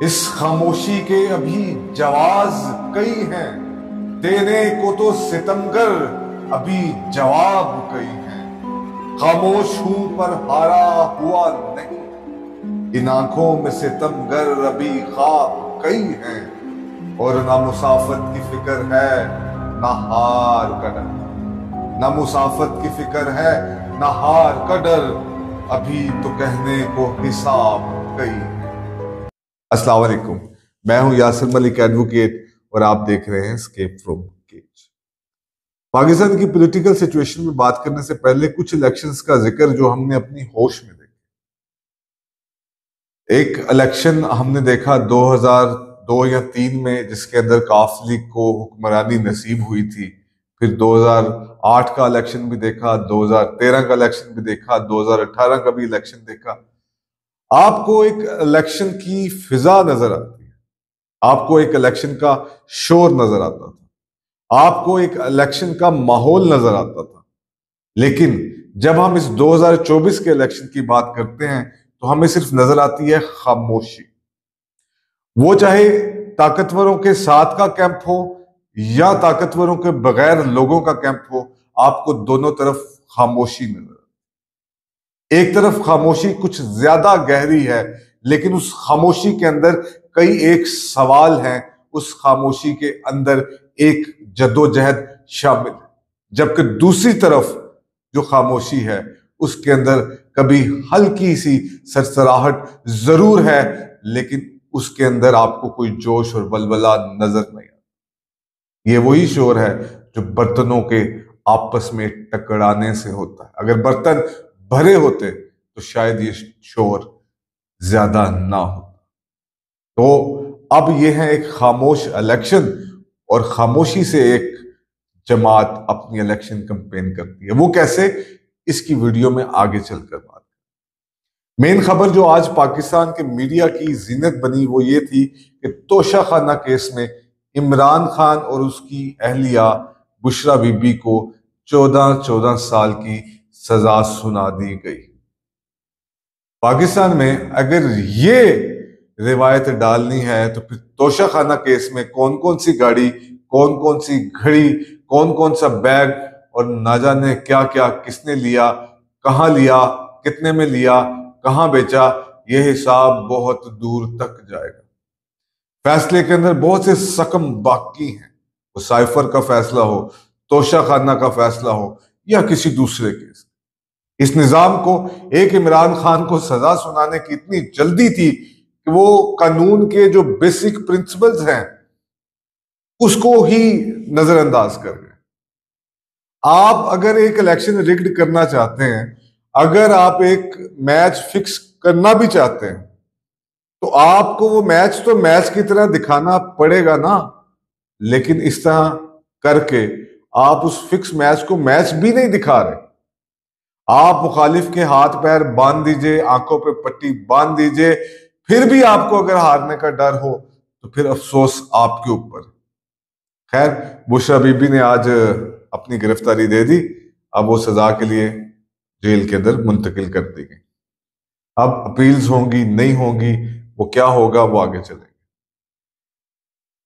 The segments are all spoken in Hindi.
इस खामोशी के अभी जवाब कई हैं, देने को तो सितमगर अभी जवाब कई हैं। खामोश हूं पर हारा हुआ नहीं, इन आंखों में सितमगर अभी ख्वाब कई हैं। और ना मुसाफत की फिक्र है ना हार का डर, ना मुसाफत की फिक्र है ना हार का डर, अभी तो कहने को हिसाब कई है। अस्सलाम वालेकुम, मैं हूं यासिर मलिक एडवोकेट और आप देख रहे हैं एस्केप फ्रॉम केज। पाकिस्तान की पॉलिटिकल सिचुएशन में बात करने से पहले कुछ इलेक्शंस का जिक्र जो हमने अपनी होश में देखा। एक इलेक्शन हमने देखा 2002 या 3 में, जिसके अंदर काफ लीग को हुक्मरानी नसीब हुई थी। फिर 2008 का इलेक्शन भी देखा, 2013 का इलेक्शन भी देखा, 2018 का भी इलेक्शन देखा। आपको एक इलेक्शन की फिजा नजर आती है, आपको एक इलेक्शन का शोर नजर आता था, आपको एक इलेक्शन का माहौल नजर आता था। लेकिन जब हम इस 2024 के इलेक्शन की बात करते हैं तो हमें सिर्फ नजर आती है खामोशी। वो चाहे ताकतवरों के साथ का कैंप हो या ताकतवरों के बगैर लोगों का कैंप हो, आपको दोनों तरफ खामोशी नजर। एक तरफ खामोशी कुछ ज्यादा गहरी है, लेकिन उस खामोशी के अंदर कई एक सवाल हैं, उस खामोशी के अंदर एक जद्दोजहद शामिल है। जबकि दूसरी तरफ जो खामोशी है उसके अंदर कभी हल्की सी सरसराहट जरूर है, लेकिन उसके अंदर आपको कोई जोश और बलबला नजर नहीं आता। ये वही शोर है जो बर्तनों के आपस में टकराने से होता है। अगर बर्तन भरे होते तो शायद ये शोर ज्यादा ना होता। तो अब ये है एक खामोश इलेक्शन, और खामोशी से एक जमात अपनी इलेक्शन कैंपेन करती है। वो कैसे, इसकी वीडियो में आगे चलकर बात। मेन खबर जो आज पाकिस्तान के मीडिया की जीनत बनी वो ये थी कि तोशा खाना केस में इमरान खान और उसकी अहलिया बुशरा बीबी को 14 साल की सजा सुना दी गई। पाकिस्तान में अगर ये रिवायत डालनी है तो फिर तोशा खाना केस में कौन कौन सी गाड़ी, कौन कौन सी घड़ी, कौन कौन सा बैग और ना जाने क्या क्या किसने लिया, कहाँ लिया, कितने में लिया, कहाँ बेचा, ये हिसाब बहुत दूर तक जाएगा। फैसले के अंदर बहुत से सकम बाकी हैं। वो साइफर का फैसला हो, तोशा खाना का फैसला हो या किसी दूसरे केस। इस निजाम को, एक इमरान खान को सजा सुनाने की इतनी जल्दी थी कि वो कानून के जो बेसिक प्रिंसिपल्स हैं उसको ही नजरअंदाज कर गए। आप अगर एक इलेक्शन रिग्ड करना चाहते हैं, अगर आप एक मैच फिक्स करना भी चाहते हैं, तो आपको वो मैच तो मैच की तरह दिखाना पड़ेगा ना। लेकिन इस तरह करके आप उस फिक्स मैच को मैच भी नहीं दिखा रहे। आप मुखालिफ के हाथ पैर बांध दीजिए, आंखों पे पट्टी बांध दीजिए, फिर भी आपको अगर हारने का डर हो तो फिर अफसोस आपके ऊपर। खैर, बुशरा बीबी ने आज अपनी गिरफ्तारी दे दी। अब वो सजा के लिए जेल के अंदर मुंतकिल कर दी गई। अब अपील्स होंगी नहीं होंगी, वो क्या होगा वो आगे चलेगा।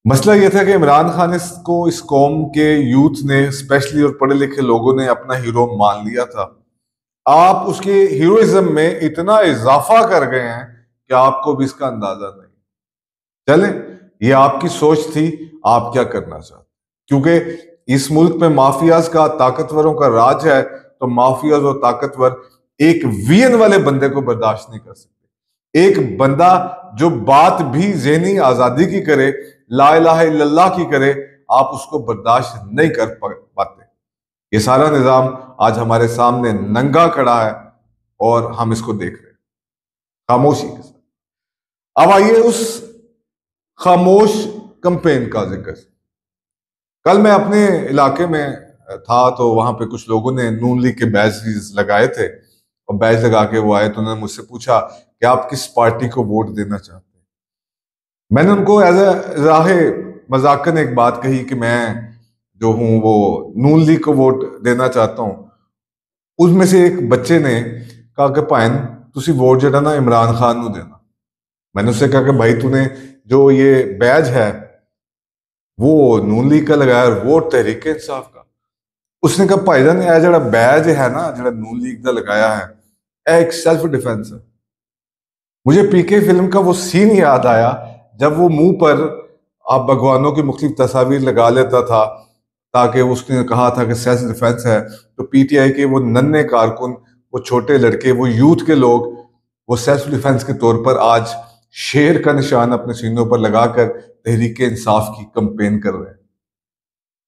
मसला यह था कि इमरान खान को इस कौम के यूथ ने, स्पेशली और पढ़े लिखे लोगों ने अपना हीरो मान लिया था। आप उसके हीरोइज्म में इतना इजाफा कर गए हैं कि आपको भी इसका अंदाजा नहीं। चले, ये आपकी सोच थी, आप क्या करना चाहते। क्योंकि इस मुल्क में माफियाज का, ताकतवरों का राज है, तो माफियाज और ताकतवर एक वीएन वाले बंदे को बर्दाश्त नहीं कर सकते। एक बंदा जो बात भी ज़हनी आजादी की करे, ला इलाहा इल्लल्लाह की करे, आप उसको बर्दाश्त नहीं कर पाते। ये सारा निजाम आज हमारे सामने नंगा खड़ा है और हम इसको देख रहे हैं खामोशी के साथ। अब आइए उस खामोश कैंपेन का जिक्र। कल मैं अपने इलाके में था तो वहां पे कुछ लोगों ने नून लीग के बैज लगाए थे, और बैज लगा के वो आए तो उन्होंने मुझसे पूछा कि आप किस पार्टी को वोट देना चाहते हैं। मैंने उनको एज ए राहे मजाकन एक बात कही कि मैं जो हूं वो नून लीग को वोट देना चाहता हूं। उसमें से एक बच्चे ने कहा कि भाइन तुसी वोट जड़ा ना इमरान खान नू देना। मैंने उससे कहा कि भाई तूने जो ये बैज है वो नून लीग का लगाया और वो तहरीक इंसाफ का। उसने कहा भाईजान यह जरा बैज है ना जरा नून लीग का लगाया है, यह एक सेल्फ डिफेंस है। मुझे पीके फिल्म का वो सीन याद आया जब वो मुंह पर आप भगवानों की मुख्तलिफ तस्वीर लगा लेता था ताकि उसने कहा था कि सेल्फ डिफेंस है, तो पीटीआई के वो नन्हे कारकुन, वो छोटे लड़के, वो यूथ के लोग, वो सेल्फ डिफेंस के तौर पर आज शेर का निशान अपने सीनों पर लगाकर तहरीक इंसाफ की कंपेन कर रहे हैं।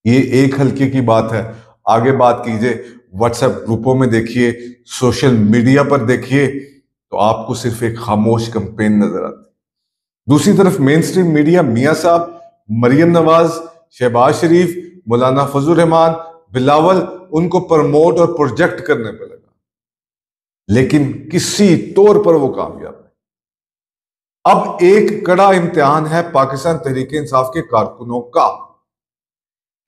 ये एक हल्के की बात है, आगे बात कीजिए व्हाट्सएप ग्रुपों में देखिए, सोशल मीडिया पर देखिए, तो आपको सिर्फ एक खामोश कंपेन नजर आती है। दूसरी तरफ मेन स्ट्रीम मीडिया मियां साहब, मरियम नवाज, शहबाज शरीफ, मौलाना फजल रहमान, बिलावल, उनको प्रमोट और प्रोजेक्ट करने पर लगा, लेकिन किसी तौर पर वो कामयाब नहीं। अब एक कड़ा इम्तिहान है पाकिस्तान तहरीक इंसाफ के कारकुनों का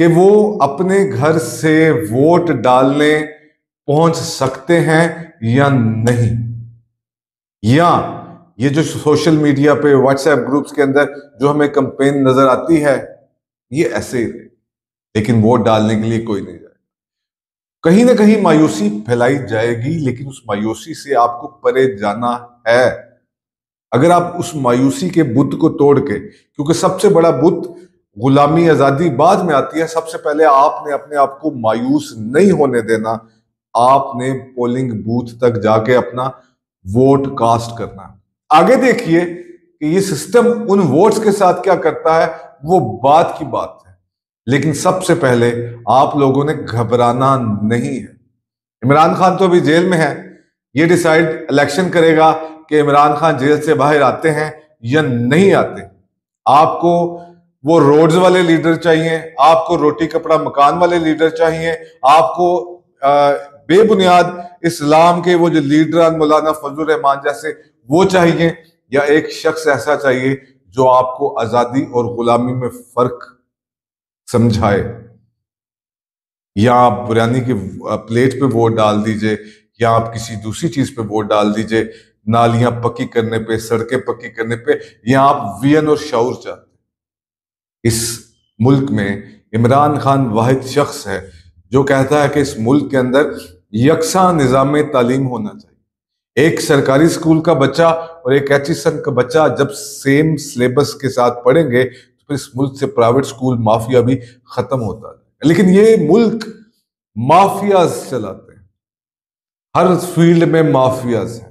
कि वो अपने घर से वोट डालने पहुंच सकते हैं या नहीं, या ये जो सोशल मीडिया पे व्हाट्सएप ग्रुप्स के अंदर जो हमें कंपेन नजर आती है ये ऐसे ही रहे, लेकिन वोट डालने के लिए कोई नहीं जाएगा। कहीं ना कहीं मायूसी फैलाई जाएगी, लेकिन उस मायूसी से आपको परे जाना है। अगर आप उस मायूसी के बुत को तोड़ के, क्योंकि सबसे बड़ा बुत गुलामी आजादी बाद में आती है, सबसे पहले आपने अपने आप को मायूस नहीं होने देना, आपने पोलिंग बूथ तक जाके अपना वोट कास्ट करना। आगे देखिए कि ये सिस्टम उन वोट्स के साथ क्या करता है, वो बात की बात है, लेकिन सबसे पहले आप लोगों ने घबराना नहीं है। इमरान खान तो अभी जेल में है, ये डिसाइड इलेक्शन करेगा कि इमरान खान जेल से बाहर आते हैं या नहीं आते। आपको वो रोड्स वाले लीडर चाहिए, आपको रोटी कपड़ा मकान वाले लीडर चाहिए, आपको बेबुनियाद इस्लाम के वो जो लीडर मौलाना फजल रहमान जैसे वो चाहिए, या एक शख्स ऐसा चाहिए जो आपको आजादी और गुलामी में फर्क समझाए। या आप बिरयानी की प्लेट पे वोट डाल दीजिए, या आप किसी दूसरी चीज पे वोट डाल दीजिए, नालियां पक्की करने पे, सड़कें पक्की करने पे, या आप वियन और शऊर चाहते। इस मुल्क में इमरान खान वाहिद शख्स है जो कहता है कि इस मुल्क के अंदर यकसा निजाम तालीम होना चाहिए। एक सरकारी स्कूल का बच्चा और एक एचएसएन का बच्चा जब सेम सिलेबस के साथ पढ़ेंगे तो फिर इस मुल्क से प्राइवेट स्कूल माफिया भी खत्म होता है। लेकिन ये मुल्क माफियाज चलाते हैं, हर फील्ड में माफियाज हैं।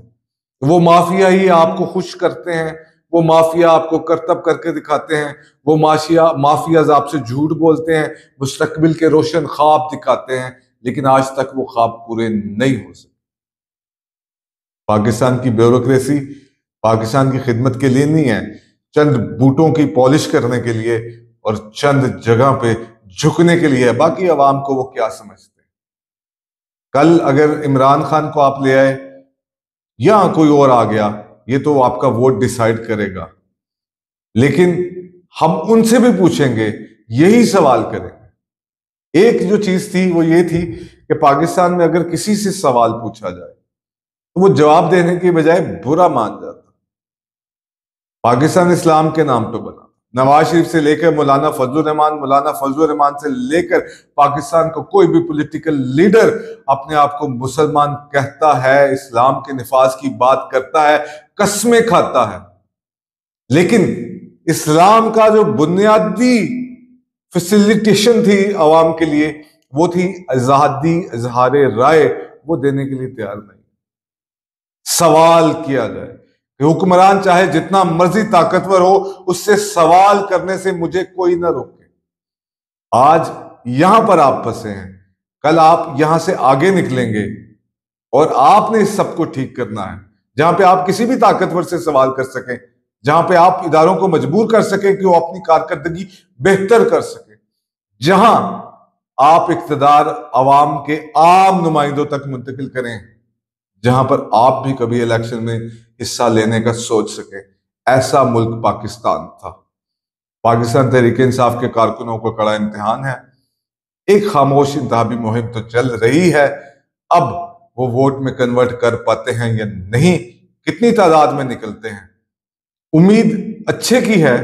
वो माफिया ही आपको खुश करते हैं, वो माफिया आपको करतब करके दिखाते हैं, वो माफियाज आपसे झूठ बोलते हैं, मुस्तकबिल के रोशन ख्वाब दिखाते हैं, लेकिन आज तक वो ख्वाब पूरे नहीं हो सके। पाकिस्तान की ब्यूरोक्रेसी पाकिस्तान की खिदमत के लिए नहीं है, चंद बूटों की पॉलिश करने के लिए और चंद जगह पे झुकने के लिए है। बाकी अवाम को वो क्या समझते हैं। कल अगर इमरान खान को आप ले आए या कोई और आ गया, ये तो आपका वोट डिसाइड करेगा, लेकिन हम उनसे भी पूछेंगे, यही सवाल करेंगे। एक जो चीज थी वो ये थी कि पाकिस्तान में अगर किसी से सवाल पूछा जाए तो वो जवाब देने की बजाय बुरा मान जाता। पाकिस्तान इस्लाम के नाम पे बना, नवाज शरीफ से लेकर मौलाना फजल रहमान, मौलाना फजल रहमान से लेकर पाकिस्तान को कोई भी पॉलिटिकल लीडर अपने आप को मुसलमान कहता है, इस्लाम के निफाज की बात करता है, कस्में खाता है, लेकिन इस्लाम का जो बुनियादी फैसिलिटेशन थी अवाम के लिए वो थी आजादी, इजहार राय, वो देने के लिए तैयार नहीं। सवाल किया जाए, हुक्मरान चाहे जितना मर्जी ताकतवर हो, उससे सवाल करने से मुझे कोई ना रोके। आज यहां पर आप फंसे हैं, कल आप यहां से आगे निकलेंगे और आपने इस सबको ठीक करना है, जहां पे आप किसी भी ताकतवर से सवाल कर सकें, जहां पे आप इदारों को मजबूर कर सकें कि वो अपनी कारकर्दगी बेहतर कर सके, जहां आप इक्तदार अवाम के आम नुमाइंदों तक मुंतकिल करें, जहां पर आप भी कभी इलेक्शन में हिस्सा लेने का सोच सके। ऐसा मुल्क पाकिस्तान था। पाकिस्तान तहरीक इंसाफ के कारकुनों को कड़ा इम्तिहान है। एक खामोश इंतखाबी मुहिम तो चल रही है, अब वो वोट में कन्वर्ट कर पाते हैं या नहीं, कितनी तादाद में निकलते हैं, उम्मीद अच्छे की है,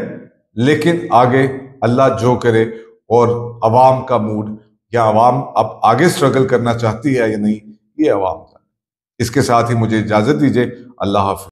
लेकिन आगे अल्लाह जो करे, और अवाम का मूड, या अवाम अब आगे स्ट्रगल करना चाहती है या नहीं, ये अवाम का। इसके साथ ही मुझे इजाजत दीजिए। अल्लाह हाफिज।